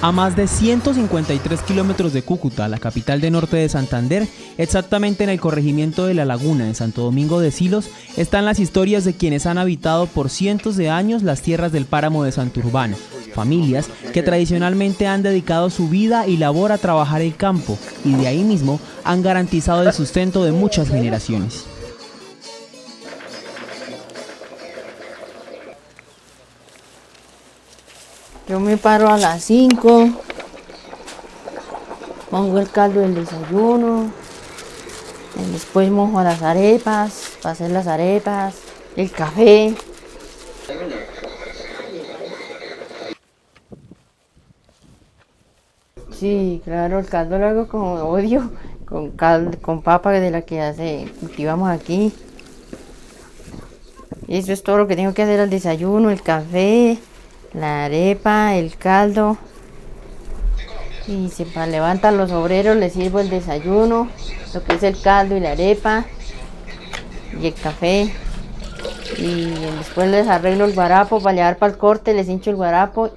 A más de 153 kilómetros de Cúcuta, la capital de norte de Santander, exactamente en el corregimiento de La Laguna, en Santo Domingo de Silos, están las historias de quienes han habitado por cientos de años las tierras del páramo de Santurbán. Familias que tradicionalmente han dedicado su vida y labor a trabajar el campo y de ahí mismo han garantizado el sustento de muchas generaciones. Yo me paro a las 5, pongo el caldo del desayuno, y después mojo las arepas, para hacer las arepas, el café. Sí, claro, el caldo lo hago como odio, con papa de la que cultivamos aquí. Y eso es todo lo que tengo que hacer al desayuno, el café, la arepa, el caldo. Y levantan los obreros, les sirvo el desayuno, lo que es el caldo y la arepa y el café. Y después les arreglo el guarapo para llevar para el corte, les hincho el guarapo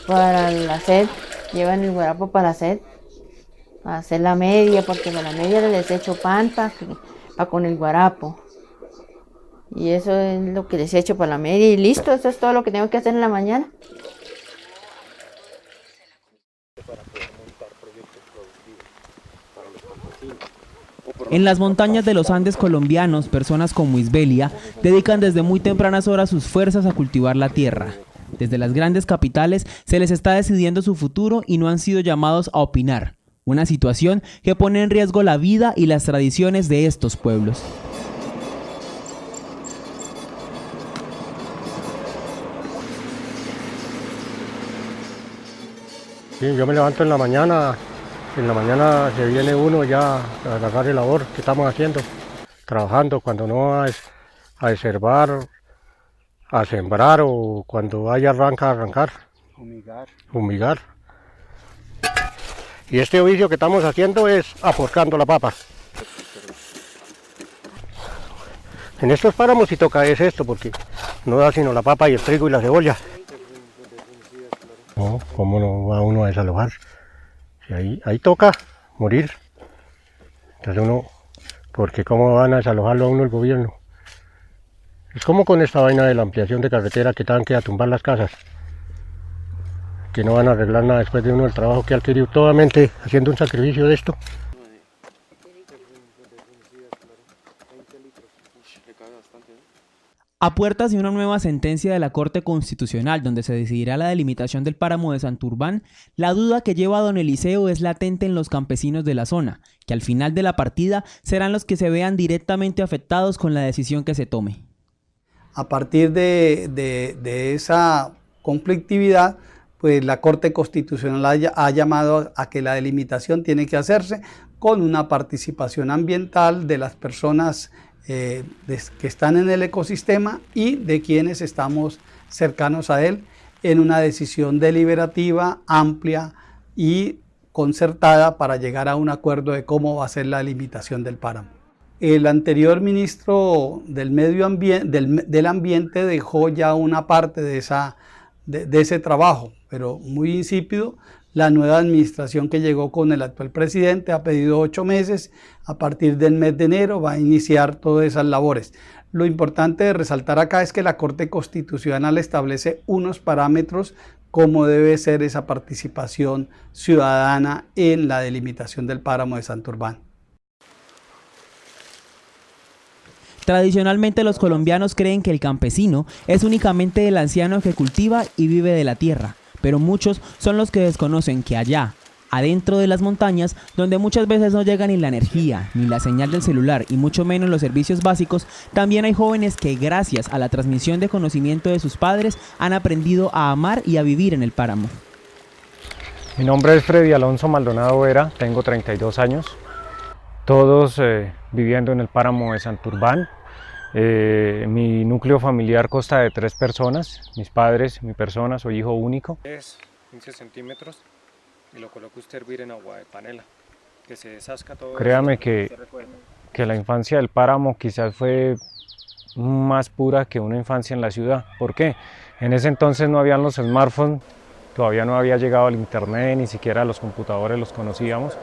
para la sed. Llevan el guarapo para hacer la media, porque para la media les echo pan para con el guarapo. Y eso es lo que les echo para la media y listo, eso es todo lo que tengo que hacer en la mañana. En las montañas de los Andes colombianos, personas como Isbelia dedican desde muy tempranas horas sus fuerzas a cultivar la tierra. Desde las grandes capitales se les está decidiendo su futuro y no han sido llamados a opinar. Una situación que pone en riesgo la vida y las tradiciones de estos pueblos. Sí, yo me levanto en la mañana se viene uno ya a agarrar el labor que estamos haciendo, trabajando, cuando no a desherbar, a sembrar o cuando hay arrancar, fumigar. Y este oficio que estamos haciendo es aporcando la papa. En estos páramos sí toca es esto, porque no da sino la papa y el trigo y la cebolla. No, ¿cómo no va uno a desalojar? Si ahí toca morir. Entonces porque ¿cómo van a desalojarlo a uno el gobierno? Es como con esta vaina de la ampliación de carretera que estaban que a tumbar las casas. Que no van a arreglar nada después de uno el trabajo que ha adquirido totalmente haciendo un sacrificio de esto. A puertas de una nueva sentencia de la Corte Constitucional donde se decidirá la delimitación del páramo de Santurbán, la duda que lleva a don Eliseo es latente en los campesinos de la zona, que al final de la partida serán los que se vean directamente afectados con la decisión que se tome. A partir de esa conflictividad, pues la Corte Constitucional ha llamado a que la delimitación tiene que hacerse con una participación ambiental de las personas que están en el ecosistema y de quienes estamos cercanos a él en una decisión deliberativa, amplia y concertada para llegar a un acuerdo de cómo va a ser la limitación del páramo. El anterior ministro del Ambiente dejó ya una parte de ese trabajo, pero muy insípido. La nueva administración que llegó con el actual presidente ha pedido 8 meses. A partir del mes de enero va a iniciar todas esas labores. Lo importante de resaltar acá es que la Corte Constitucional establece unos parámetros cómo debe ser esa participación ciudadana en la delimitación del páramo de Santurbán. Tradicionalmente los colombianos creen que el campesino es únicamente el anciano que cultiva y vive de la tierra, pero muchos son los que desconocen que allá, adentro de las montañas, donde muchas veces no llega ni la energía, ni la señal del celular y mucho menos los servicios básicos, también hay jóvenes que gracias a la transmisión de conocimiento de sus padres han aprendido a amar y a vivir en el páramo. Mi nombre es Freddy Alonso Maldonado Vera, tengo 32 años, todos viviendo en el páramo de Santurbán. Mi núcleo familiar consta de 3 personas, mis padres, mi persona, soy hijo único. Es 15 centímetros y lo coloca usted a hervir en agua de panela, que se deshazca todo. Créame que la infancia del páramo quizás fue más pura que una infancia en la ciudad. ¿Por qué? En ese entonces no habían los smartphones, todavía no había llegado el internet, ni siquiera los computadores los conocíamos.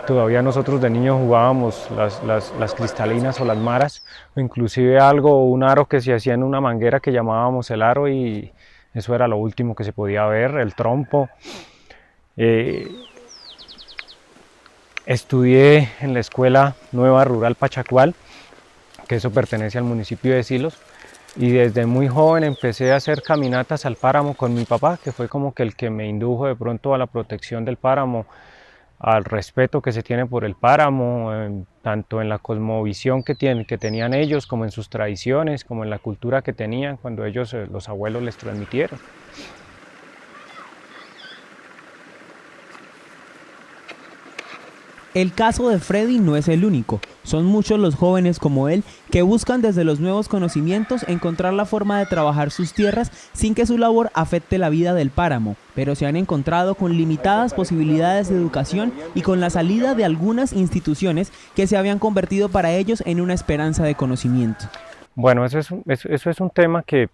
Todavía nosotros de niños jugábamos las cristalinas o las maras, o inclusive un aro que se hacía en una manguera que llamábamos el aro, y eso era lo último que se podía ver, el trompo. Estudié en la Escuela Nueva Rural Pachacual, que eso pertenece al municipio de Silos, y desde muy joven empecé a hacer caminatas al páramo con mi papá, que fue como que el que me indujo de pronto a la protección del páramo, al respeto que se tiene por el páramo, tanto en la cosmovisión que tenían ellos, como en sus tradiciones, como en la cultura que tenían cuando ellos, los abuelos, les transmitieron. El caso de Freddy no es el único, son muchos los jóvenes como él que buscan desde los nuevos conocimientos encontrar la forma de trabajar sus tierras sin que su labor afecte la vida del páramo, pero se han encontrado con limitadas posibilidades de educación y con la salida de algunas instituciones que se habían convertido para ellos en una esperanza de conocimiento. Bueno, eso es un tema que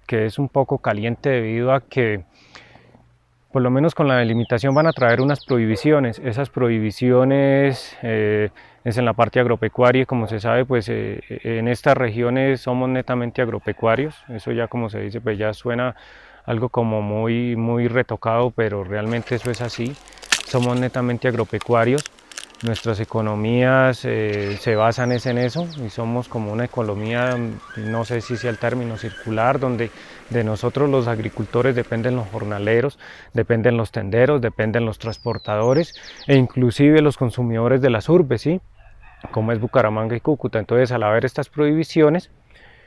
es un poco caliente debido a que por lo menos con la delimitación van a traer unas prohibiciones. Esas prohibiciones es en la parte agropecuaria, como se sabe, pues en estas regiones somos netamente agropecuarios. Eso ya, como se dice, pues ya suena algo como muy retocado, pero realmente eso es así. Somos netamente agropecuarios. Nuestras economías se basan en eso, y somos como una economía, no sé si sea el término, circular, donde de nosotros los agricultores dependen los jornaleros, dependen los tenderos, dependen los transportadores e inclusive los consumidores de las urbes, ¿sí? Como es Bucaramanga y Cúcuta. Entonces, al haber estas prohibiciones,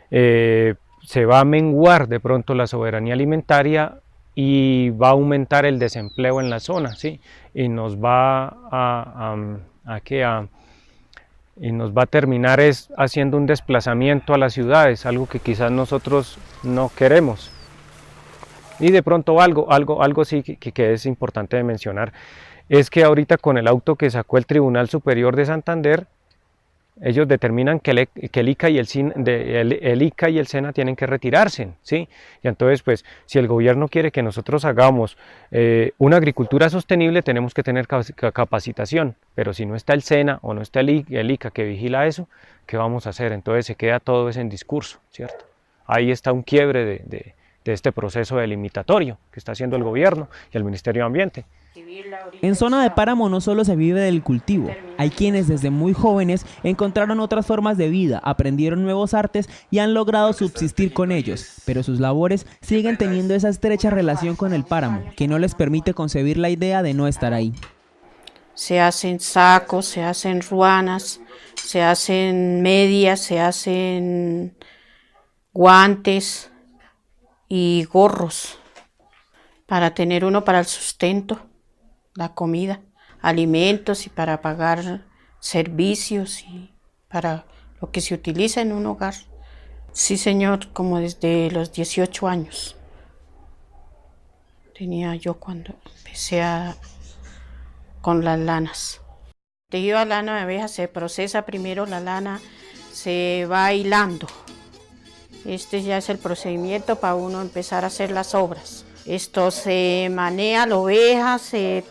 se va a menguar de pronto la soberanía alimentaria y va a aumentar el desempleo en la zona, ¿sí? Y nos va y nos va a terminar haciendo un desplazamiento a las ciudades, algo que quizás nosotros no queremos. Y de pronto algo sí que es importante de mencionar, es que ahorita con el auto que sacó el Tribunal Superior de Santander, ellos determinan que el ICA y el SENA tienen que retirarse, ¿sí? Y entonces, pues, si el gobierno quiere que nosotros hagamos una agricultura sostenible, tenemos que tener capacitación, pero si no está el SENA o no está el ICA que vigila eso, ¿qué vamos a hacer? Entonces se queda todo eso en discurso, ¿cierto? Ahí está un quiebre de este proceso delimitatorio que está haciendo el gobierno y el Ministerio de Ambiente. En zona de páramo no solo se vive del cultivo, hay quienes desde muy jóvenes encontraron otras formas de vida, aprendieron nuevos artes y han logrado subsistir con ellos, pero sus labores siguen teniendo esa estrecha relación con el páramo, que no les permite concebir la idea de no estar ahí. Se hacen sacos, se hacen ruanas, se hacen medias, se hacen guantes y gorros para tener uno para el sustento, la comida, alimentos y para pagar servicios y para lo que se utiliza en un hogar. Sí, señor, como desde los 18 años tenía yo cuando empecé con las lanas. Tejido a lana de abeja se procesa primero la lana, se va hilando. Este ya es el procedimiento para uno empezar a hacer las obras. Esto se manea la oveja, se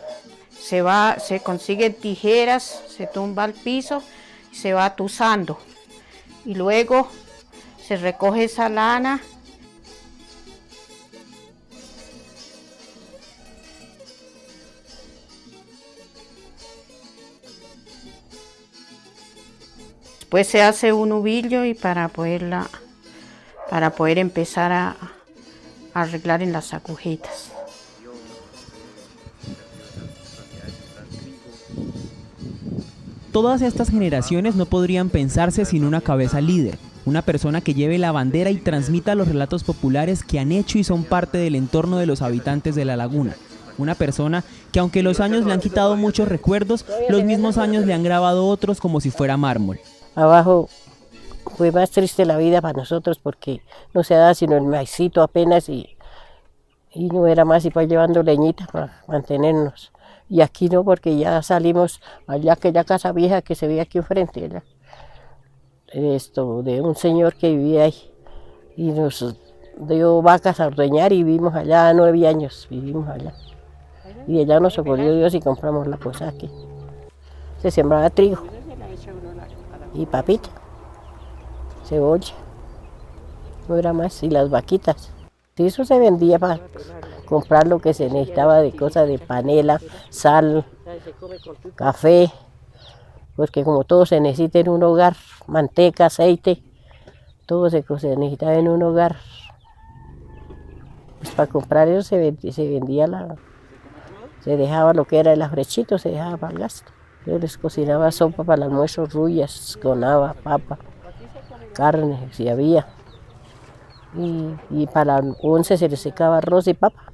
consiguen tijeras, se tumba al piso y se va atusando. Y luego se recoge esa lana. Después se hace un nubillo y para poder empezar a arreglar en las agujetas. Todas estas generaciones no podrían pensarse sin una cabeza líder, una persona que lleve la bandera y transmita los relatos populares que han hecho y son parte del entorno de los habitantes de la laguna. Una persona que, aunque los años le han quitado muchos recuerdos, los mismos años le han grabado otros como si fuera mármol. Abajo fue más triste la vida para nosotros porque no se daba sino el maicito apenas y no era más y para llevando leñita para mantenernos. Y aquí no, porque ya salimos allá, aquella casa vieja que se ve aquí enfrente, de un señor que vivía ahí. Y nos dio vacas a ordeñar y vivimos allá 9 años, vivimos allá. Y allá nos socorrió Dios y compramos la cosa aquí. Se sembraba trigo y papita, cebolla, no era más, y las vaquitas. Y eso se vendía para comprar lo que se necesitaba de cosas de panela, sal, café, porque como todo se necesita en un hogar, manteca, aceite, todo se necesitaba en un hogar. Pues para comprar eso se vendía se dejaba lo que era el afrechito, se dejaba para el gasto. Yo les cocinaba sopa para el almuerzo, ruyas, con haba, papa, carne, si había. Y para el 11 se les secaba arroz y papa.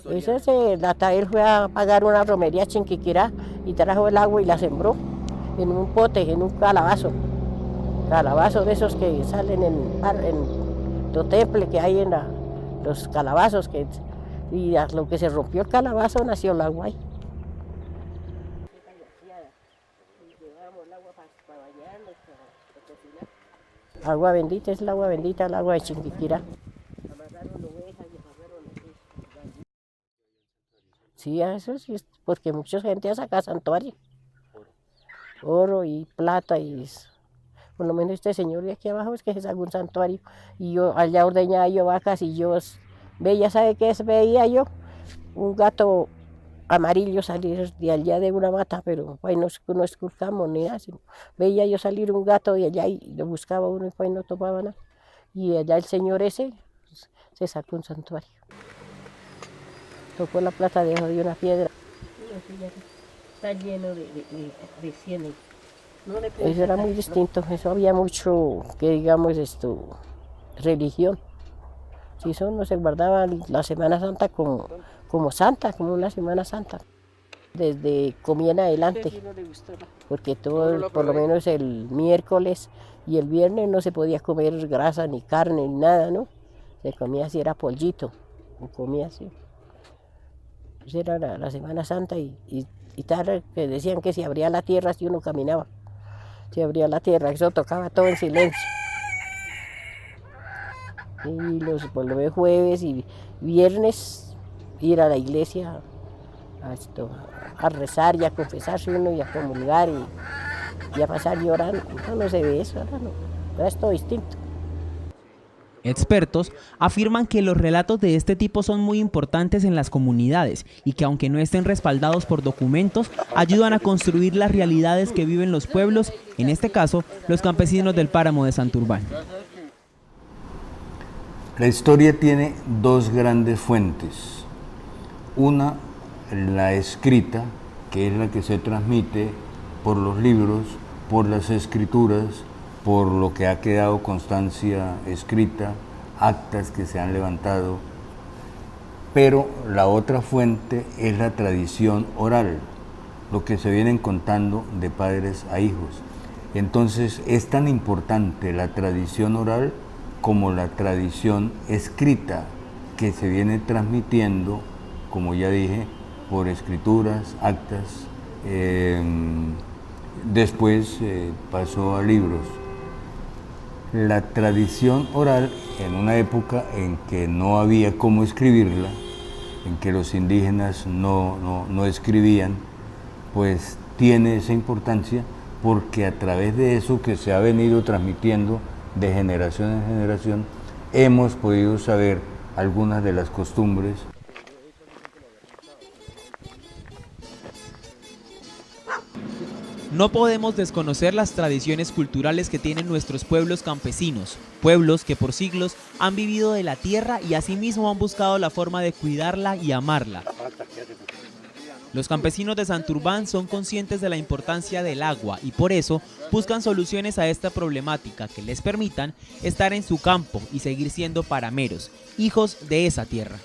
Eso él fue a pagar una romería a Chinquiquirá y trajo el agua y la sembró en un pote, en un calabazo. Calabazo de esos que salen en Toteple, que hay en los calabazos. Y a lo que se rompió el calabazo nació el agua ahí. Agua bendita es el agua bendita, el agua de Chinquiquirá. Sí, eso sí, porque mucha gente saca santuario. Oro y plata y por lo menos este señor de aquí abajo es que se sacó un santuario. Y yo allá ordeñaba yo vacas y yo veía, ¿sabe qué veía yo? Un gato amarillo salir de allá de una mata, pero pues no esculcamos ni nada. Veía yo salir un gato de allá y lo buscaba uno y pues no tomaba nada. Y allá el señor ese se sacó un santuario. Tocó la plata debajo de una piedra. Está lleno de cienes. Eso era muy distinto, eso había mucho, que digamos, religión. Si eso no se guardaba la Semana Santa como santa, como una Semana Santa. Desde comía en adelante, porque por lo menos el miércoles y el viernes no se podía comer grasa ni carne ni nada, ¿no? Se comía así, era pollito, comía así. Esa era la Semana Santa y tarde que decían que se abría la tierra si uno caminaba. Se abría la tierra, eso tocaba todo en silencio. Y por lo menos jueves y viernes ir a la iglesia a rezar y a confesarse uno y a comulgar y a pasar llorando. No se ve eso, ahora es todo distinto. Expertos afirman que los relatos de este tipo son muy importantes en las comunidades y que aunque no estén respaldados por documentos, ayudan a construir las realidades que viven los pueblos, en este caso, los campesinos del páramo de Santurbán. La historia tiene dos grandes fuentes. Una, la escrita, que es la que se transmite por los libros, por las escrituras, por lo que ha quedado constancia escrita, actas que se han levantado, pero la otra fuente es la tradición oral, lo que se vienen contando de padres a hijos. Entonces es tan importante la tradición oral como la tradición escrita, que se viene transmitiendo, como ya dije, por escrituras, actas, después pasó a libros. La tradición oral, en una época en que no había cómo escribirla, en que los indígenas no escribían, pues tiene esa importancia porque a través de eso que se ha venido transmitiendo de generación en generación, hemos podido saber algunas de las costumbres. No podemos desconocer las tradiciones culturales que tienen nuestros pueblos campesinos, pueblos que por siglos han vivido de la tierra y asimismo han buscado la forma de cuidarla y amarla. Los campesinos de Santurbán son conscientes de la importancia del agua y por eso buscan soluciones a esta problemática que les permitan estar en su campo y seguir siendo parameros, hijos de esa tierra.